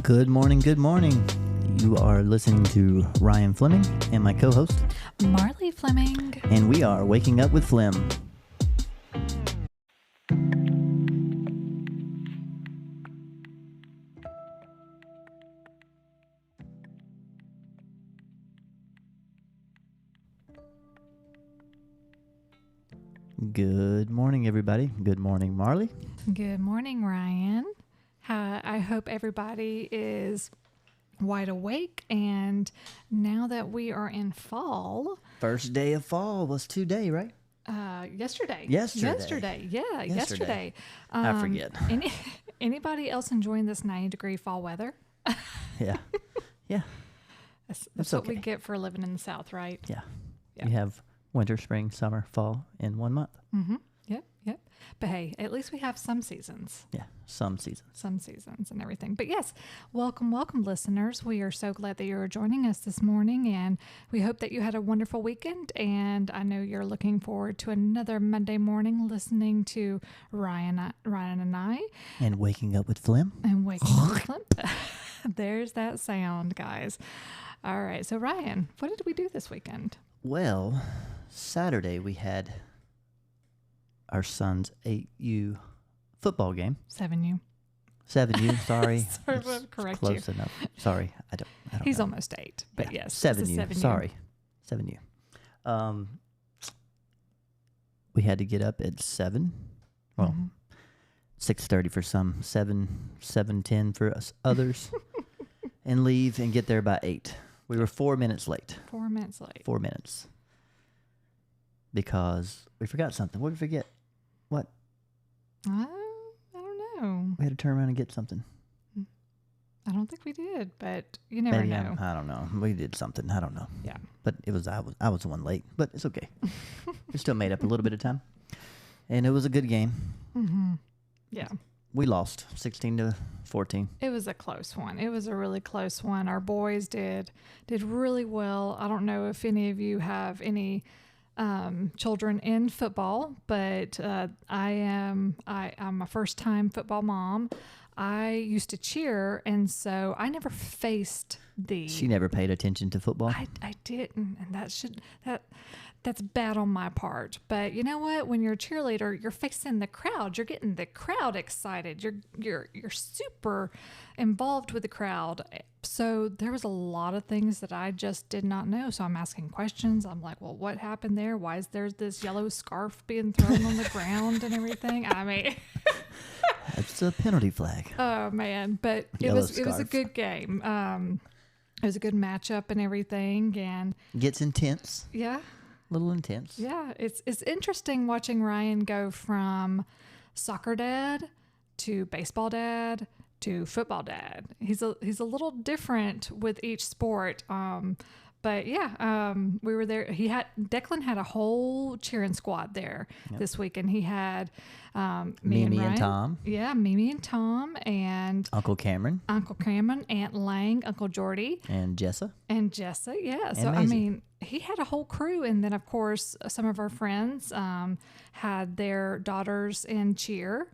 Good morning, good morning. You are listening to Ryan Fleming and my co-host, Marley Fleming. and we are Waking Up with Flem. Good morning, everybody. Good morning, Marley. Good morning, Ryan. I hope everybody is wide awake, and now that we are in fall, First day of fall was today, right? yesterday. Yesterday. Yeah, yesterday. I forget. Anybody else enjoying this 90-degree fall weather? Yeah. Yeah. That's what we get for living in the South, right? Yeah. Yeah. We have winter, spring, summer, fall in 1 month. Mm-hmm. Yep. But hey, at least we have some seasons. Yeah. Some seasons. And everything. But yes, welcome, listeners. We are so glad that you're joining us this morning, and we hope that you had a wonderful weekend. And I know you're looking forward to another Monday morning listening to Ryan and I. And Waking Up with Flem. And waking up with Flem. There's that sound, guys. All right. So Ryan, what did we do this weekend? Well, Saturday we had our son's 8U football game. 7U. 7U, sorry. Sorry, we'll correct you. Close enough. Sorry, I don't He's know. almost 8, but Yeah, yes. 7U, 7U. sorry. 7U. We had to get up at 7. Well, Mhm. 6:30 for some, 7:10 for us others. And leave and get there by 8. We were 4 minutes late. 4 minutes late. 4 minutes. Because we forgot something. What did we forget? What? I don't know. We had to turn around and get something. I don't think we did, but you never Maybe know. I don't know. We did something. I don't know. Yeah. But I was the one late. But it's okay. We still made up a little bit of time. And it was a good game. Mm-hmm. Yeah. We lost 16-14. It was a close one. It was a really close one. Our boys did really well. I don't know if any of you have any children in football, but I'm a first-time football mom. I used to cheer, and so I never faced the. She never paid attention to football. I didn't, and that's bad on my part. But you know what? When you're a cheerleader, you're facing the crowd. You're getting the crowd excited. You're super involved with the crowd. So there was a lot of things that I just did not know. So I'm asking questions. I'm like, well, what happened there? Why is there this yellow scarf being thrown on the ground and everything? I mean, That's a penalty flag. oh man, but it Yellow was a good game. It was a good matchup and everything, and Gets intense. yeah. A little intense. Yeah, it's interesting watching Ryan go from soccer dad to baseball dad to football dad. He's a little different with each sport. But yeah, we were there. Declan had a whole cheering squad there this week, and he had Mimi Ryan. and Tom. Yeah, Mimi and Tom, and Uncle Cameron. Aunt Lang, Uncle Jordy, And Jessa. and Jessa. Yeah, so Maisie. I mean, he had a whole crew, and then of course some of our friends had their daughters in cheer.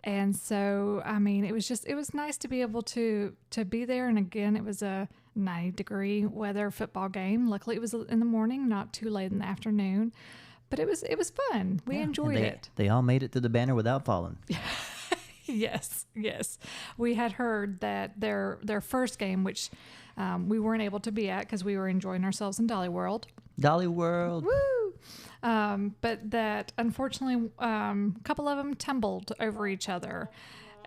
And so, I mean, it was nice to be able to be there. And again, it was a 90-degree weather football game. Luckily, it was in the morning, not too late in the afternoon. But it was fun. We enjoyed it. They all made it to the banner without falling. Yes. We had heard that their first game, which we weren't able to be at because we were enjoying ourselves in Dolly World. Dolly World. Woo! But that unfortunately, a couple of them tumbled over each other.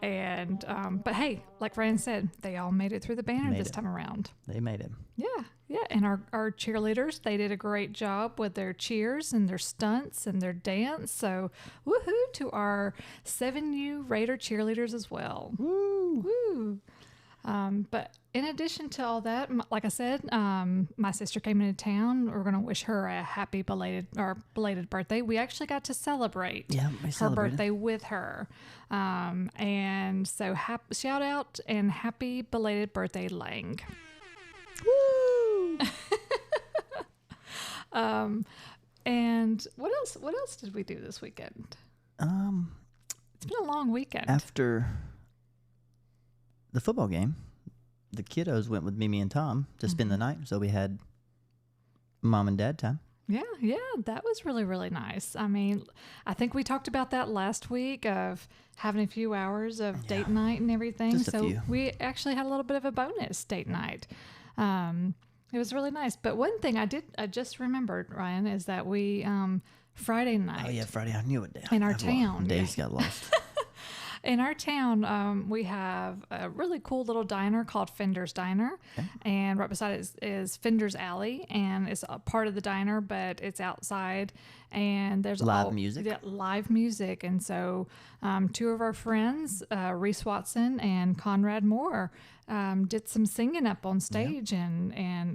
And, but hey, like Ryan said, they all made it through the banner this time around. They made it. Yeah. And our cheerleaders, they did a great job with their cheers and their stunts and their dance. So woohoo to our 7U Raider cheerleaders as well. Woo! But in addition to all that, like I said, my sister came into town. We're going to wish her a happy belated birthday. We actually got to celebrate her birthday with her. And so shout out and happy belated birthday, Lang. Woo! And what else did we do this weekend? It's been a long weekend. After the football game, the kiddos went with Mimi and Tom to spend the night. So we had mom and dad time. Yeah, that was really, really nice. I mean, I think we talked about that last week of having a few hours of date night and everything. Just a So few. we actually had a little bit of a bonus date night. It was really nice. But one thing I just remembered, Ryan, is that we Friday night. Oh yeah, Friday. I knew it. In our town. Days got lost. In our town, we have a really cool little diner called Fender's Diner, and right beside it is Fender's Alley, and it's a part of the diner, but it's outside, and there's Live music. Yeah, live music, and so two of our friends, Reese Watson and Conrad Moore, did some singing up on stage, and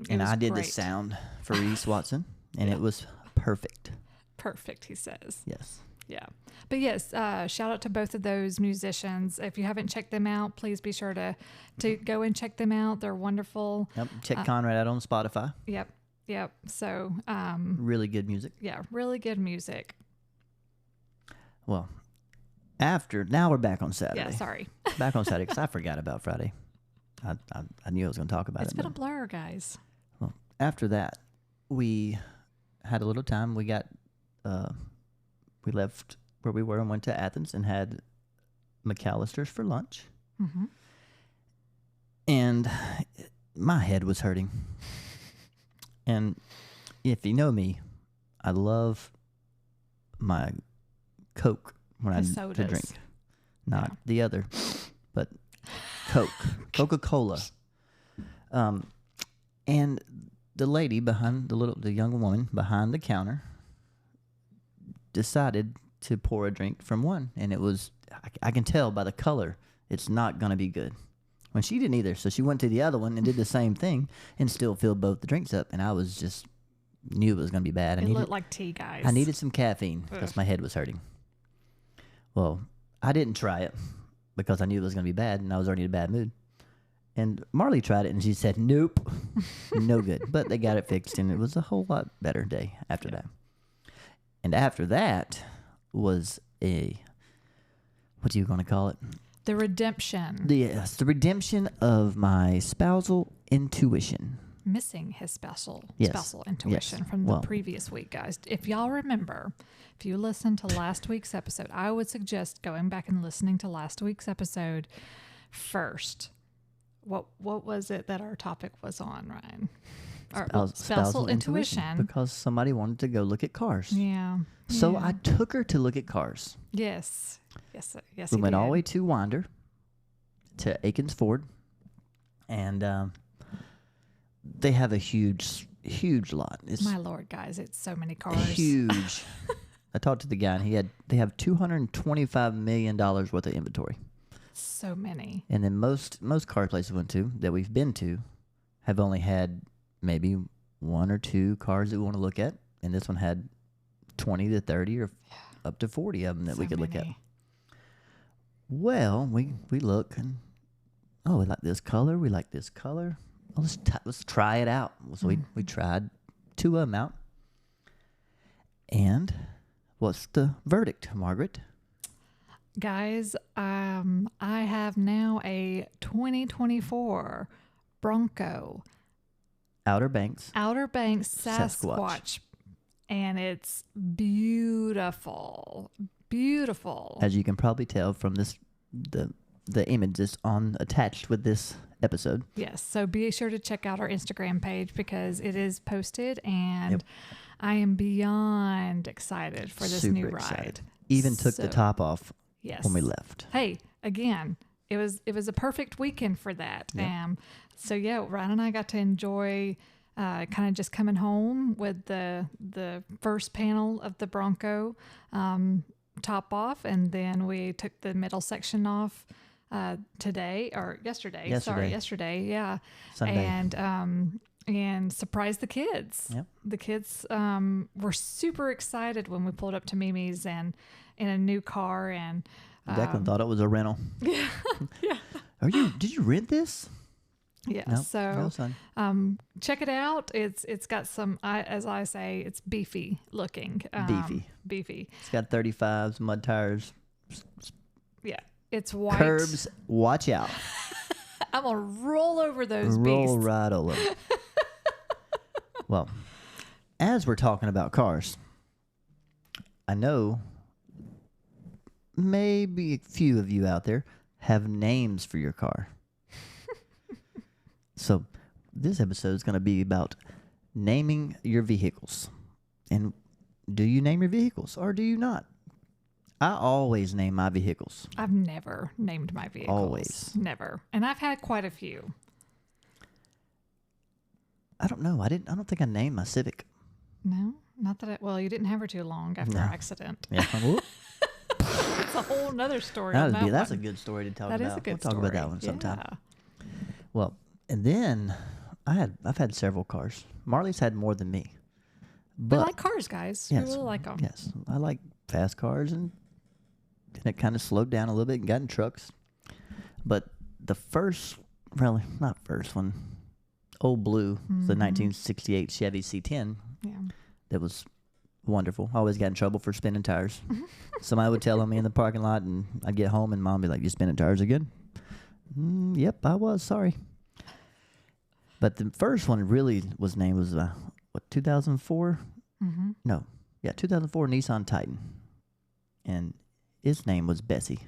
it was I did the great. sound for Reese Watson, and it was perfect. Perfect, he says. Yes. Yeah. But yes, shout out to both of those musicians. If you haven't checked them out, please be sure to go and check them out. They're wonderful. Yep. Check Conrad out on Spotify. Yep. So, Really good music. yeah, really good music. Well, now we're back on Saturday. Yeah, sorry. Back on Saturday because I forgot about Friday. I knew I was going to talk about It's it. been a blur, guys. Well, after that, we had a little time. We got, we left where we were and went to Athens and had McAllister's for lunch. Mm-hmm. And my head was hurting. And if you know me, I love my Coke when The to drink. sodas. Not the other, but Coke. Coca-Cola. And the lady behind the young woman behind the counter decided to pour a drink from one, and it was, I can tell by the color, it's not going to be good. When she didn't either, so she went to the other one and did the same thing and still filled both the drinks up, and I was just, knew it was going to be bad. It looked like tea, guys. I needed some caffeine because my head was hurting. Well, I didn't try it because I knew it was going to be bad, and I was already in a bad mood. And Marley tried it, and she said, nope, no good. But they got it fixed, and it was a whole lot better day after that. And after that was what are you going to call it? The redemption. Yes, the redemption of my spousal intuition. Missing his spousal intuition Yes. from the previous week, guys. If y'all remember, if you listened to last week's episode, I would suggest going back and listening to last week's episode first. What was it that our topic was on, Ryan? Spousal intuition. Because somebody wanted to go look at cars. Yeah. So yeah. I took her to look at cars. Yes. We went all the way to Winder, to Aikens Ford, and they have a huge lot. It's my Lord, guys, it's so many cars. huge. I talked to the guy, and they have $225 million worth of inventory. So many. And then most car places we went to that we've been to have only had maybe one or two cars that we want to look at, and this one had 20 to 30 or up to 40 of them that we could look at. Well, we look and we like this color. We like this color. Well, let's try it out. So we tried two of them out. And what's the verdict, Margaret? Guys, I have now a 2024 Bronco Outer Banks Sasquatch. And it's beautiful. Beautiful. As you can probably tell from the image that's attached with this episode. Yes. So be sure to check out our Instagram page because it is posted, and I am beyond excited for this Super new excited. ride. Even took the top off when we left. Hey, again, it was a perfect weekend for that. Yep. So Ryan and I got to enjoy kind of just coming home with the first panel of the Bronco top off, and then we took the middle section off yesterday. Yeah. Sunday. And surprised the kids. Yep. The kids were super excited when we pulled up to Mimi's and in a new car, and Declan thought it was a rental. Yeah. Yeah. Did you rent this? Yeah. Nope, So no, son. check it out. It's got some, as I say, it's beefy looking. Beefy. It's got 35s, mud tires. Yeah. It's white. Curbs, watch out. I'm going to roll over those Roll beasts. right all over. Well, as we're talking about cars, I know maybe a few of you out there have names for your car. So this episode is going to be about naming your vehicles. And do you name your vehicles or do you not? I always name my vehicles. I've never named my vehicles. Always. Never. And I've had quite a few. I don't know. I don't think I named my Civic. No, not that well, you didn't have her too long after our accident. Yeah. It's a whole nother story. That's a good story to talk about. That is a good story. We'll talk about that one sometime. Yeah. Well, and then I've had several cars. Marley's had more than me. But we like cars, guys. yes, We really like them. Yes. I like fast cars, and it kind of slowed down a little bit and got in trucks. But the first, really, not first one, Old Blue, the 1968 Chevy C10. Yeah. That was wonderful. I always got in trouble for spinning tires. Somebody would tell on me in the parking lot, and I'd get home, and Mom would be like, "You spinning tires again?" Yep, I was. Sorry. But the first one really was 2004? Mm-hmm. No. Yeah, 2004 Nissan Titan. And its name was Bessie.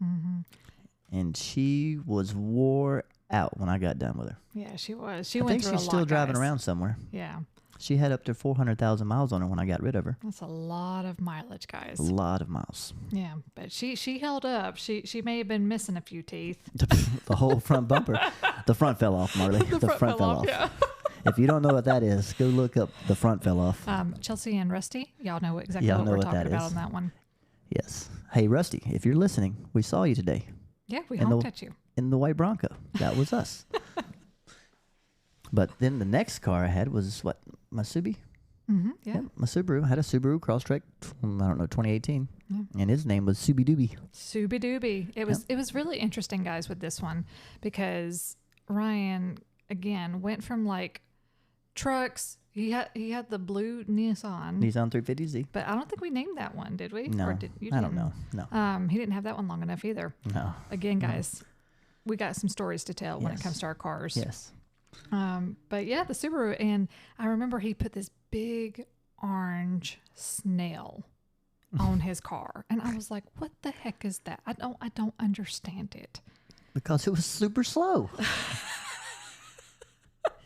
Mm-hmm. And she was wore out when I got done with her. Yeah, she was. I think she's still driving around somewhere. Yeah. She had up to 400,000 miles on her when I got rid of her. That's a lot of mileage, guys. A lot of miles. Yeah, but she held up. She may have been missing a few teeth. The whole front bumper. The front fell off, Marley. The front fell off. Yeah. If you don't know what that is, go look up the front fell off. Chelsea and Rusty, y'all know exactly what we're talking about on that one. Yes. Hey, Rusty, if you're listening, we saw you today. Yeah, we honked at you. In the white Bronco. That was us. But then the next car I had was what? My Subi? Mm-hmm, yeah. Yep, my Subaru. I had a Subaru Crosstrek, 2018. Yeah. And his name was Subi Doobie. Subi Doobie. It was really interesting, guys, with this one because Ryan, again, went from like trucks. He had the blue Nissan 350Z. But I don't think we named that one, did we? No, Or did you? I don't know. No. He didn't have that one long enough either. No. Again, guys, we got some stories to tell when it comes to our cars. Yes. But yeah, the Subaru, and I remember he put this big orange snail on his car, and I was like, "What the heck is that? I don't understand it." Because it was super slow.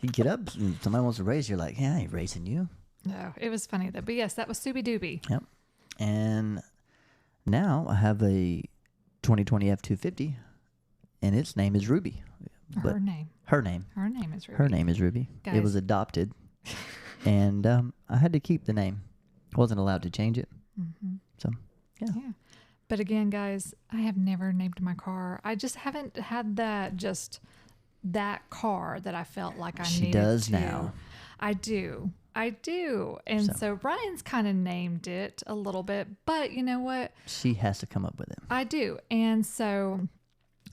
You get up, and somebody wants to race, you're like, "Yeah, I ain't racing you." No, it was funny though. But yes, that was Subi Doobie. Yep. And now I have a 2020 F250, and its name is Ruby. Her name. Her name. Her name is Ruby. Her name is Ruby. Guys. It was adopted, and I had to keep the name. Wasn't allowed to change it. Mm-hmm. So, yeah. But again, guys, I have never named my car. I just haven't had that car that I felt like I needed to. She does now. I do. And so Brian's kind of named it a little bit, but you know what? She has to come up with it. I do. And so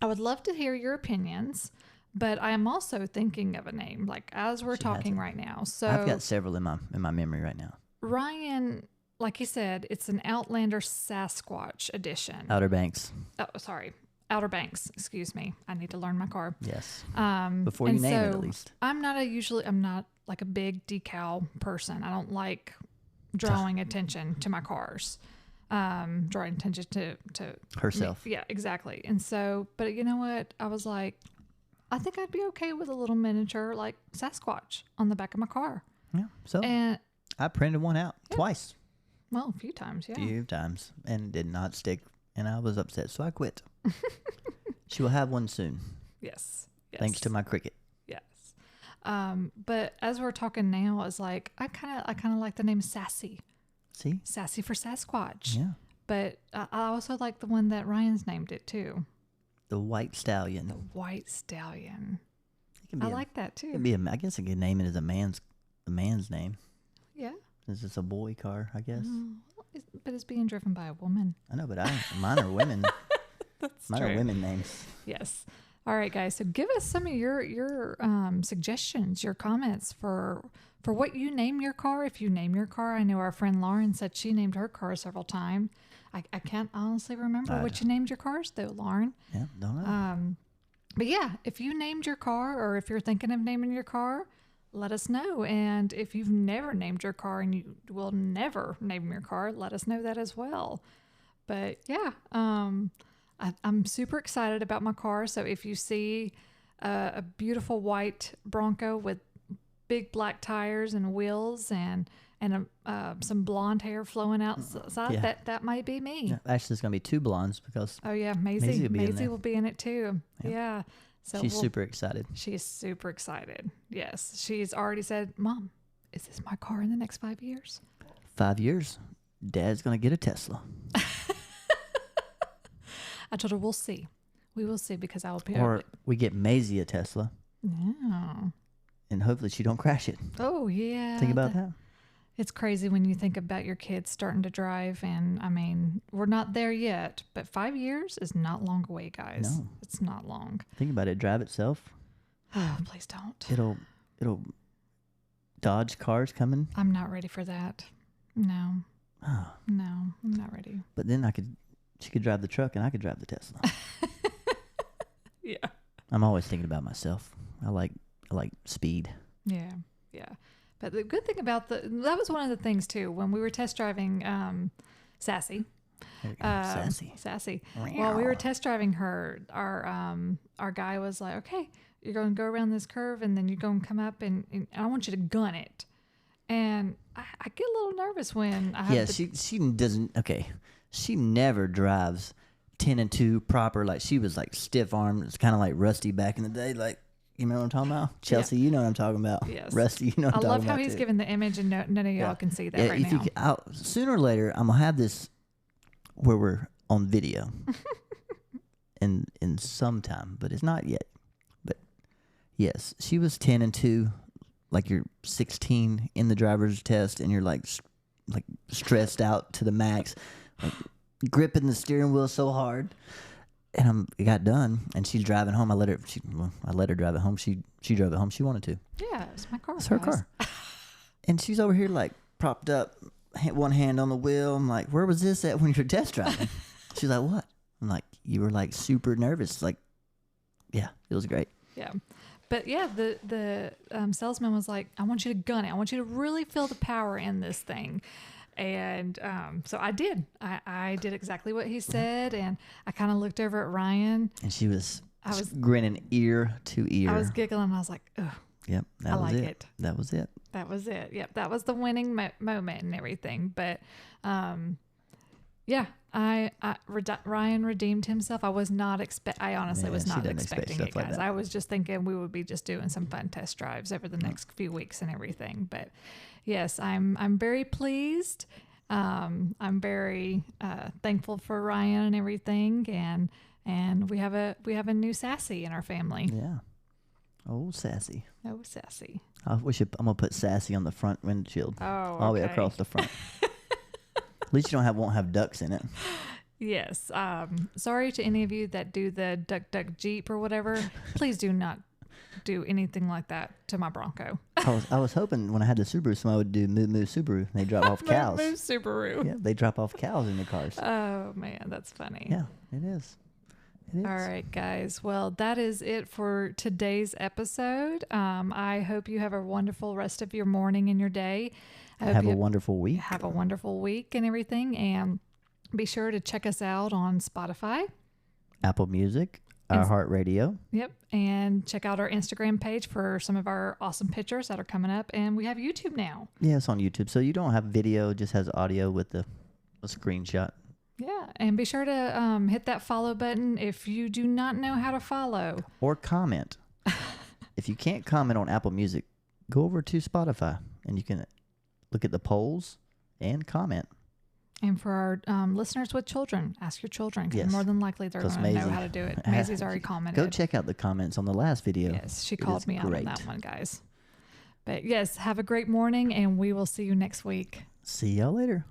I would love to hear your opinions, but I am also thinking of a name, like as we're talking right now. So I've got several in my memory right now. Ryan, like he said, it's an Outlander Sasquatch edition. Outer Banks. Oh, sorry. Outer Banks. Excuse me. I need to learn my car. Yes. Before you name it, at least. I'm not like a big decal person. I don't like drawing attention to my cars. Drawing attention to herself. Yeah, exactly. And so, but you know what? I was like, I think I'd be okay with a little miniature like Sasquatch on the back of my car. Yeah. So And I printed one out twice. well, a few times, yeah. Few times, and it did not stick, and I was upset, so I quit. She will have one soon. Yes. Thanks to my Cricket. Yes. But as we're talking now, it's like I kind of like the name Sassy. See? Sassy for Sasquatch. Yeah. But I also like the one that Ryan's named it too. The White Stallion. The White Stallion. It can be like that too. I guess I could name it as a man's name. Yeah. Since it's a boy car, I guess. But it's being driven by a woman. I know, but mine are women. That's Mine true. are women names. Yes. All right, guys. So give us some of your suggestions, your comments for what you name your car. If you name your car, I know our friend Lauren said she named her car several times. I can't honestly remember what you named your cars though, Lauren. Yeah, don't know. But yeah, if you named your car or if you're thinking of naming your car, let us know. And if you've never named your car and you will never name your car, let us know that as well. But yeah, I'm super excited about my car. So if you see a beautiful white Bronco with big black tires and wheels and some blonde hair flowing outside, Yeah. that might be me. Yeah, actually, there's gonna be 2 blondes because Oh yeah, Maisie Maisie will will be be in it too. Yep. Yeah. So she's super excited. She is super excited. Yes. She's already said, Mom, is this my car in the next 5 years? 5 years, Dad's gonna get a Tesla, I told her, we'll see. We will see because I will pay. or we get Maisie a Tesla, Yeah. and hopefully she don't crash it. Oh yeah. Think about that. It's crazy when you think about your kids starting to drive, and I mean, we're not there yet, but 5 years is not long away, guys. No. It's not long. Think about it. Drive itself. Oh, please don't. It'll dodge cars coming. I'm not ready for that. No, Oh, I'm not ready. but then she could drive the truck and I could drive the Tesla. Yeah. I'm always thinking about myself. I like speed. Yeah. But the good thing about that was one of the things too, when we were test driving Sassy. Sassy. While we were test driving her, our guy was like, okay, you're going to go around this curve and then you're going to come up and I want you to gun it. And I get a little nervous when I have she doesn't. Okay, she never drives 10 and 2 proper. Like she was like stiff armed. It's kind of like Rusty back in the day. Like, you know what I'm talking about? Chelsea, you know what I'm talking about. Yes. Rusty, you know what I'm I talking love about. how he's too. giving the image and none of y'all can see that right now. Sooner or later, I'm gonna have this where we're on video, in some time, but it's not yet. But yes, she was 10 and 2. Like you're 16 in the driver's test, and you're like stressed out to the max, like gripping the steering wheel so hard. And it got done, and she's driving home. I let her drive it home. She drove it home. She wanted to. Yeah, it's my car. It's her guys. car. And she's over here like propped up, one hand on the wheel. I'm like, where was this at when you were test driving? She's like, what? I'm like, you were like super nervous. Like, yeah, it was great. Yeah. But yeah, the salesman was like, I want you to gun it. I want you to really feel the power in this thing. And so I did. I did exactly what he said. And I kind of looked over at Ryan. And I was grinning ear to ear. I was giggling. I was like, oh, yep, I like it. That was it. That was it. Yep, that was the winning moment and everything. But yeah, Ryan redeemed himself. I was not I honestly was not expecting it, guys. I was just thinking we would be just doing some fun test drives over the next few weeks and everything. But yes, I'm very pleased. I'm very thankful for Ryan and everything, and we have a new Sassy in our family. Yeah. Oh, Sassy. Oh, Sassy. I'm gonna put Sassy on the front windshield. Oh, all the way across the front. At least you won't have ducks in it. Yes. Sorry to any of you that do the duck Jeep or whatever. Please do not do anything like that to my Bronco. I was hoping when I had the Subaru, somebody would do Moo Moo Subaru. They drop off cows. Moo Moo Subaru. Yeah, they drop off cows in the cars. Oh man, that's funny. Yeah, it is. All right, guys. Well, that is it for today's episode. I hope you have a wonderful rest of your morning and your day. Have a wonderful week. Have a wonderful week and everything. And be sure to check us out on Spotify, Apple Music, iHeart Radio. Yep. And check out our Instagram page for some of our awesome pictures that are coming up. And we have YouTube now. Yeah, it's on YouTube. So you don't have video, it just has audio with a screenshot. Yeah. And be sure to hit that follow button if you do not know how to follow. Or comment. If you can't comment on Apple Music, go over to Spotify and you can look at the polls and comment. And for our listeners with children, ask your children. Because more than likely they're going to know how to do it. Maisie's already commented. Go check out the comments on the last video. Yes, she called me out on that one, guys. But yes, have a great morning, and we will see you next week. See y'all later.